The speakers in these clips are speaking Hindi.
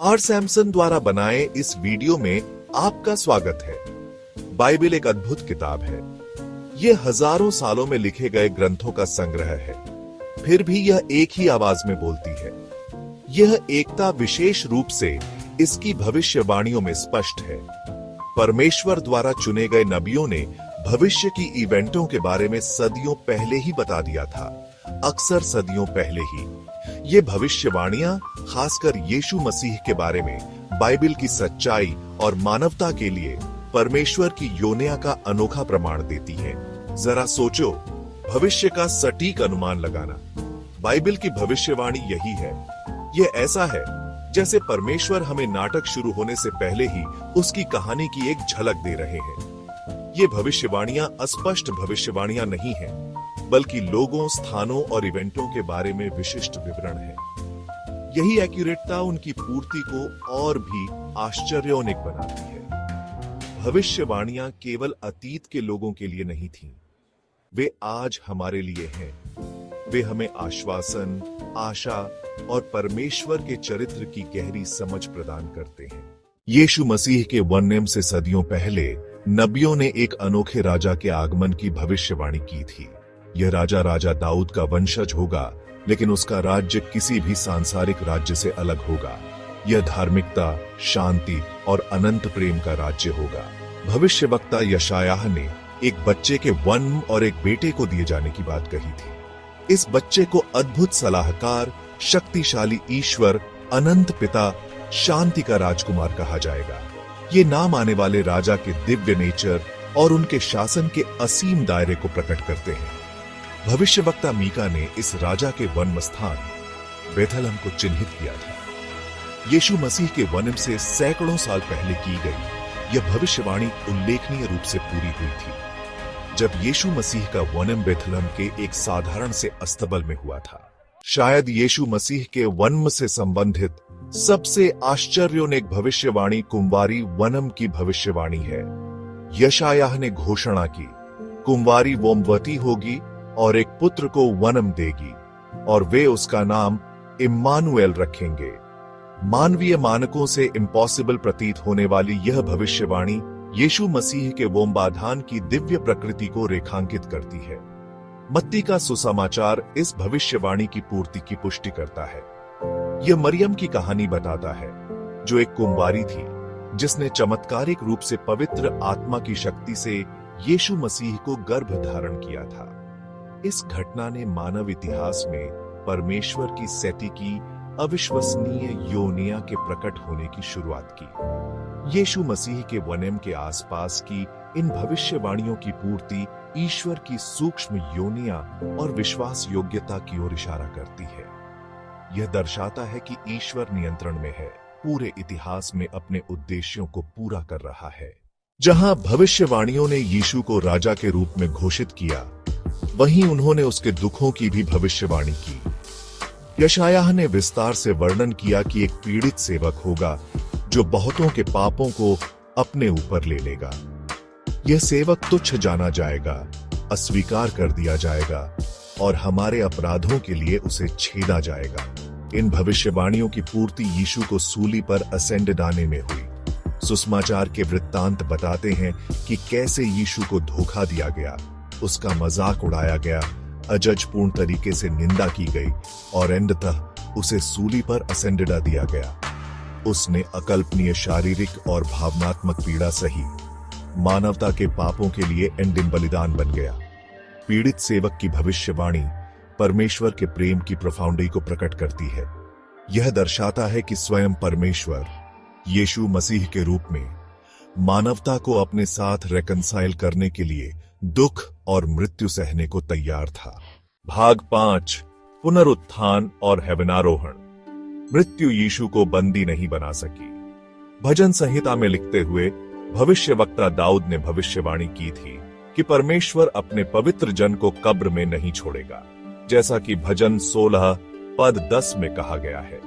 आर सैमसन द्वारा बनाए इस वीडियो में आपका स्वागत है। बाइबिल एक अद्भुत किताब है। यह हजारों सालों में लिखे गए ग्रंथों का संग्रह है, फिर भी यह एक ही आवाज में बोलती है। यह एकता विशेष रूप से इसकी भविष्यवाणियों में स्पष्ट है। परमेश्वर द्वारा चुने गए नबियों ने भविष्य की इवेंटों के बारे में सदियों पहले ही बता दिया था, अक्सर सदियों पहले ही। ये भविष्यवाणियां खासकर यीशु मसीह के बारे में बाइबिल की सच्चाई और मानवता के लिए परमेश्वर की योजना का अनोखा प्रमाण देती हैं। जरा सोचो, भविष्य का सटीक अनुमान लगाना। बाइबिल की भविष्यवाणी यही है। यह ऐसा है जैसे परमेश्वर हमें नाटक शुरू होने से पहले ही उसकी कहानी की एक झलक दे रहे हैं। ये भविष्यवाणियां अस्पष्ट भविष्यवाणियां नहीं हैं, बल्कि लोगों, स्थानों और इवेंटों के बारे में विशिष्ट विवरण है। यही एक्यूरेटता उनकी पूर्ति को और भी आश्चर्योन्वित बनाती है। भविष्यवाणियां केवल अतीत के लोगों के लिए नहीं थीं, वे आज हमारे लिए हैं। वे हमें आश्वासन, आशा और परमेश्वर के चरित्र की गहरी समझ प्रदान करते हैं। यीशु मसीह के जन्म से सदियों पहले नबियों ने एक अनोखे राजा के आगमन की भविष्यवाणी की थी। यह राजा दाऊद का वंशज होगा, लेकिन उसका राज्य किसी भी सांसारिक राज्य से अलग होगा। यह धार्मिकता, शांति और अनंत प्रेम का राज्य होगा। भविष्यवक्ता यशायाह ने एक बच्चे के जन्म और एक बेटे को दिए जाने की बात कही थी। इस बच्चे को अद्भुत सलाहकार, शक्तिशाली ईश्वर, अनंत पिता, शांति का राजकुमार कहा जाएगा। ये नाम आने वाले राजा के दिव्य नेचर और उनके शासन के असीम दायरे को प्रकट करते हैं। भविष्यवक्ता मीका ने इस राजा के जन्म स्थान बेथलहम को चिन्हित किया था। यीशु मसीह के जन्म से सैकड़ों साल पहले की गई यह भविष्यवाणी उल्लेखनीय रूप से पूरी हुई थी, जब यीशु मसीह का जन्म बेथलहम के एक साधारण से अस्तबल में हुआ था। शायद यीशु मसीह के जन्म से संबंधित सबसे आश्चर्योन्वित भविष्यवाणी कुंवारी वनम की भविष्यवाणी है। यशायाह ने घोषणा की, कुंवारी वोमवती होगी और एक पुत्र को वनम देगी और वे उसका नाम इम्मानुएल रखेंगे। मानवीय मानकों से इम्पॉसिबल प्रतीत होने वाली यह भविष्यवाणी यीशु मसीह के वोमबाधान की दिव्य प्रकृति को रेखांकित करती है। मत्ती का सुसमाचार इस भविष्यवाणी की पूर्ति की पुष्टि करता है। यह मरियम की कहानी बताता है, जो एक कुंवारी थी जिसने चमत्कारिक रूप से पवित्र आत्मा की शक्ति से यीशु मसीह को गर्भ धारण किया था। इस घटना ने मानव इतिहास में परमेश्वर की सैतिकी, अविश्वसनीय योनिया के प्रकट होने की शुरुआत की। यीशु मसीह के जन्म के आसपास की इन भविष्यवाणियों की पूर्ति ईश्वर की सूक्ष्म योनिया और विश्वास योग्यता की ओर इशारा करती है। यह दर्शाता है कि ईश्वर नियंत्रण में है, पूरे इतिहास में अपने उद्देश्यों को पूरा कर रहा है। जहां भविष्यवाणियों ने यीशु को राजा के रूप में घोषित किया, वहीं उन्होंने उसके दुखों की भी भविष्यवाणी की। यशायाह ने विस्तार से वर्णन किया कि एक पीड़ित सेवक होगा जो बहुतों के पापों को अपने ऊपर ले लेगा। यह सेवक तुच्छ जाना जाएगा, अस्वीकार कर दिया जाएगा और हमारे अपराधों के लिए उसे छेदा जाएगा। इन भविष्यवाणियों की पूर्ति यीशु को सूली पर असेंडेड आने में हुई। सुसमाचार के वृत्तांत बताते हैं कि कैसे यीशु को धोखा दिया गया, उसका मजाक उड़ाया गया, अजजपूर्ण तरीके से निंदा की गई और अंततः उसे सूली पर असेंडेडा दिया गया। उसने अकल्पनीय शारीरिक और भावनात्मक पीड़ा सही, मानवता के पापों के लिए अंतिम बलिदान बन गया। पीड़ित सेवक की भविष्यवाणी परमेश्वर के प्रेम की प्रोफाउंडिटी को प्रकट करती है। यह दर्शाता है कि स्वयं परमेश्वर यीशु मसीह के रूप में मानवता को अपने साथ रेकंसाइल करने के लिए दुख और मृत्यु सहने को तैयार था। भाग 5, पुनरुत्थान और हेवनारोहण। मृत्यु यीशु को बंदी नहीं बना सकी। भजन संहिता में लिखते हुए भविष्यवक्ता दाऊद ने भविष्यवाणी की थी कि परमेश्वर अपने पवित्र जन को कब्र में नहीं छोड़ेगा, जैसा कि भजन 16 पद 10 में कहा गया है।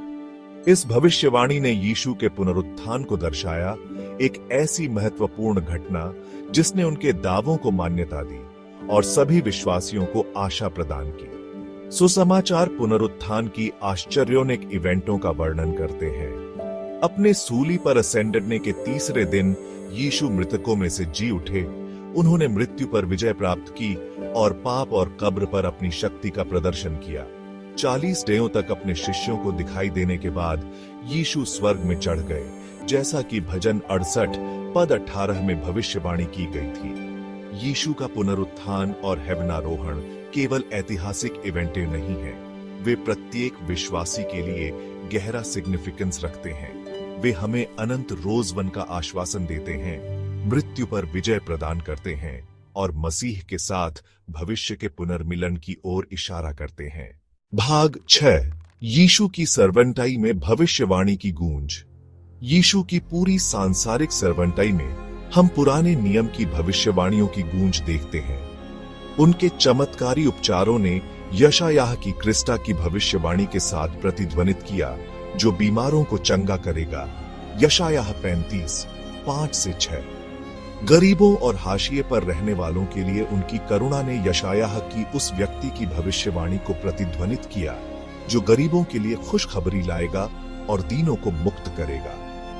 इस भविष्यवाणी ने यीशु के पुनरुत्थान को दर्शाया, एक ऐसी महत्वपूर्ण घटना जिसने उनके दावों को मान्यता दी और सभी विश्वासियों को आशा प्रदान की। सुसमाचार पुनरुत्थान की आश्चर्योन्वित इवेंटों का वर्णन करते हैं। अपने सूली पर असेंडने के तीसरे दिन यीशु मृतकों में से जी उठे। उन्होंने मृत्यु पर विजय प्राप्त की और पाप और कब्र पर अपनी शक्ति का प्रदर्शन किया। 40 दिनों तक अपने शिष्यों को दिखाई देने के बाद यीशु स्वर्ग में चढ़ गए, जैसा कि भजन 68 पद 18 में भविष्यवाणी की गई थी। यीशु का पुनरुत्थान और हेवनारोहण केवल ऐतिहासिक इवेंटें नहीं हैं, वे प्रत्येक विश्वासी के लिए गहरा सिग्निफिकेंस रखते हैं। वे हमें अनंत रोजवन का आश्वासन देते हैं, मृत्यु पर विजय प्रदान करते हैं और मसीह के साथ भविष्य के पुनर्मिलन की ओर इशारा करते हैं। भाग 6, यीशु की सर्वेंटाई में भविष्यवाणी की गूंज। यीशु की पूरी सांसारिक सर्वेंटाई में हम पुराने नियम की भविष्यवाणियों की गूंज देखते हैं। उनके चमत्कारी उपचारों ने यशायाह की क्रिस्टा की भविष्यवाणी के साथ प्रतिध्वनित किया, जो बीमारों को चंगा करेगा। यशायाह 35 5 से 6। गरीबों और हाशिए पर रहने वालों के लिए उनकी करुणा ने यशायाह की उस व्यक्ति की भविष्यवाणी को प्रतिध्वनित किया, जो गरीबों के लिए खुशखबरी लाएगा और दीनों को मुक्त करेगा।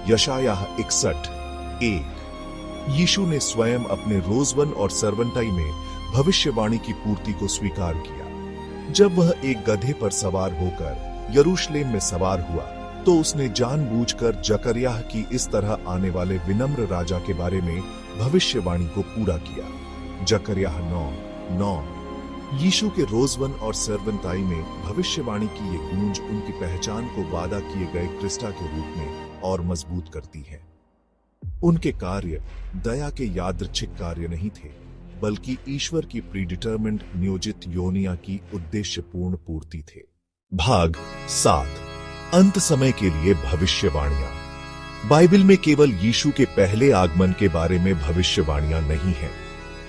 यशायाह 61:1। यीशु ने स्वयं अपने रोजवन और सर्वेंटाई में भविष्यवाणी की पूर्ति को स्वीकार किया। जब वह एक गधे पर सवार होकर यरूशलेम में सवार हुआ, तो उसने जानबूझकर जकरियाह की इस तरह आने वाले विनम्र राजा के बारे में भविष्यवाणी को पूरा किया। जकरियाह 9:9। यीशु के रोजवन और सर्वेंटाई में भविष्यवाणी की ये गूंज उनकी पहचान को वादा किए गए क्रिस्टा के रूप में और मजबूत करती है। उनके कार्य दया के यादृच्छिक कार्य नहीं थे, बल्कि ईश्वर की प्रीडिटरमेंट नियोजित योनिया की उद्देश्यपूर्ण पूर्ति थे। भाग 7, अंत समय के लिए भविष्यवाणियां। बाइबल में केवल यीशु के पहले आगमन के बारे में भविष्यवाणियां नहीं हैं,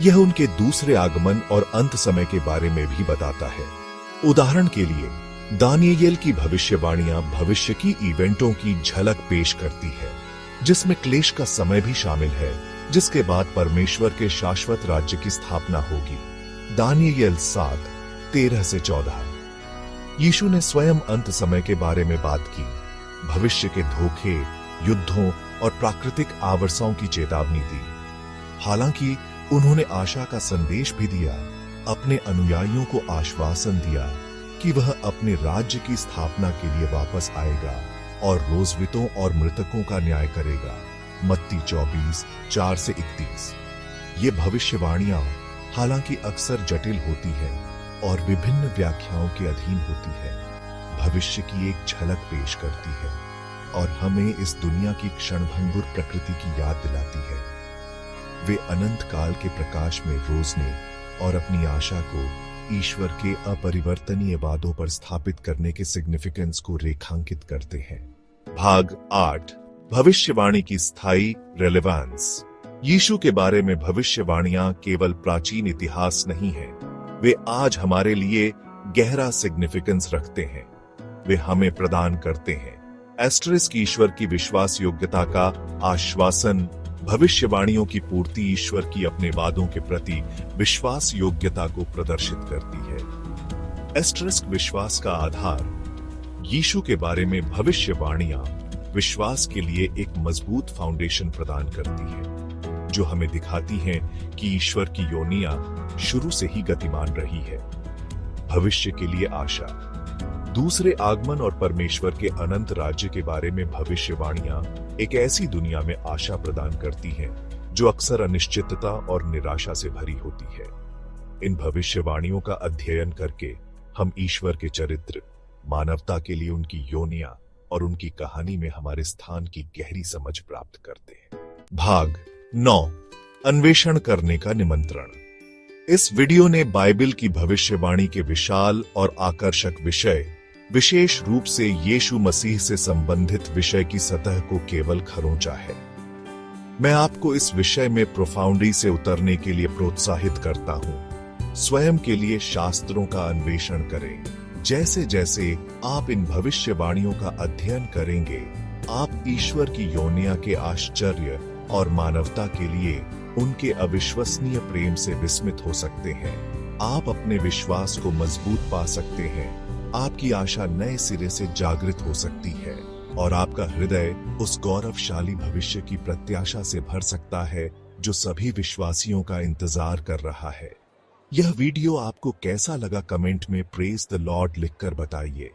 यह उनके दूसरे आगमन और अंत समय के बारे में भी बताता है। उदाहरण के लिए दानियेल की भविष्यवाणियां भविष्य की इवेंटों की झलक पेश करती है, जिसमें क्लेश का समय भी शामिल है, जिसके बाद परमेश्वर के शाश्वत राज्य की स्थापना होगी। दानियेल 7:13 से 14। यीशु ने स्वयं अंत समय के बारे में बात की, भविष्य के धोखे, युद्धों और प्राकृतिक आवर्षों की चेतावनी दी। हालांकि उन्होंने आशा का संदेश भी दिया, अपने अनुयायियों को आश्वासन दिया कि वह अपने राज्य की स्थापना के लिए वापस आएगा और रोजवितों और मृतकों का न्याय करेगा। मत्ती 24:4 से 31। ये भविष्यवाणियां हालांकि अक्सर जटिल होती हैं और विभिन्न व्याख्याओं के अधीन होती है, भविष्य की एक झलक पेश करती है और हमें इस दुनिया की क्षणभंगुर प्रकृति की याद दिलाती है। वे अनंत काल के प्रकाश में रोशनी और अपनी आशा को ईश्वर के अपरिवर्तनीय वादों पर स्थापित करने के सिग्निफिकेंस को रेखांकित करते हैं। भाग 8, भविष्यवाणी की स्थायी रेलेवेंस। यीशु के बारे में भविष्यवाणियां केवल प्राचीन इतिहास नहीं हैं, वे आज हमारे लिए गहरा सिग्निफिकेंस रखते हैं। वे हमें प्रदान करते हैं एस्टरिस्क ईश्वर की विश्वास योग्यता का आश्वासन। भविष्यवाणियों की पूर्ति ईश्वर की अपने वादों के प्रति विश्वास योग्यता को प्रदर्शित करती है। एस्टरिस्क विश्वास का आधार। यीशु के बारे में भविष्यवाणियां विश्वास के लिए एक मजबूत फाउंडेशन प्रदान करती हैं, जो हमें दिखाती हैं कि ईश्वर की योनिया शुरू से ही गतिमान रही है। भविष्य के लिए आशा। दूसरे आगमन और परमेश्वर के अनंत राज्य के बारे में भविष्यवाणियां एक ऐसी दुनिया में आशा प्रदान करती हैं, जो अक्सर अनिश्चितता और निराशा से भरी होती है। इन भविष्यवाणियों का अध्ययन करके हम ईश्वर के चरित्र, मानवता के लिए उनकी योनिया और उनकी कहानी में हमारे स्थान की गहरी समझ प्राप्त करते हैं। भाग 9, अन्वेषण करने का निमंत्रण। इस वीडियो ने बाइबल की भविष्यवाणी के विशाल और आकर्षक विषय, विशेष रूप से यीशु मसीह से संबंधित विषय की सतह को केवल खरोंचा है। मैं आपको इस विषय में प्रोफाउंडी से उतरने के लिए प्रोत्साहित करता हूं। स्वयं के लिए शास्त्रों का अन्वेषण करें। जैसे जैसे आप इन भविष्यवाणियों का अध्ययन करेंगे, आप ईश्वर की योनिया के आश्चर्य और मानवता के लिए उनके अविश्वसनीय प्रेम से विस्मित हो सकते हैं। आप अपने विश्वास को मजबूत पा सकते हैं, आपकी आशा नए सिरे से जागृत हो सकती है और आपका हृदय उस गौरवशाली भविष्य की प्रत्याशा से भर सकता है जो सभी विश्वासियों का इंतजार कर रहा है। यह वीडियो आपको कैसा लगा कमेंट में प्रेज द लॉर्ड लिखकर बताइए।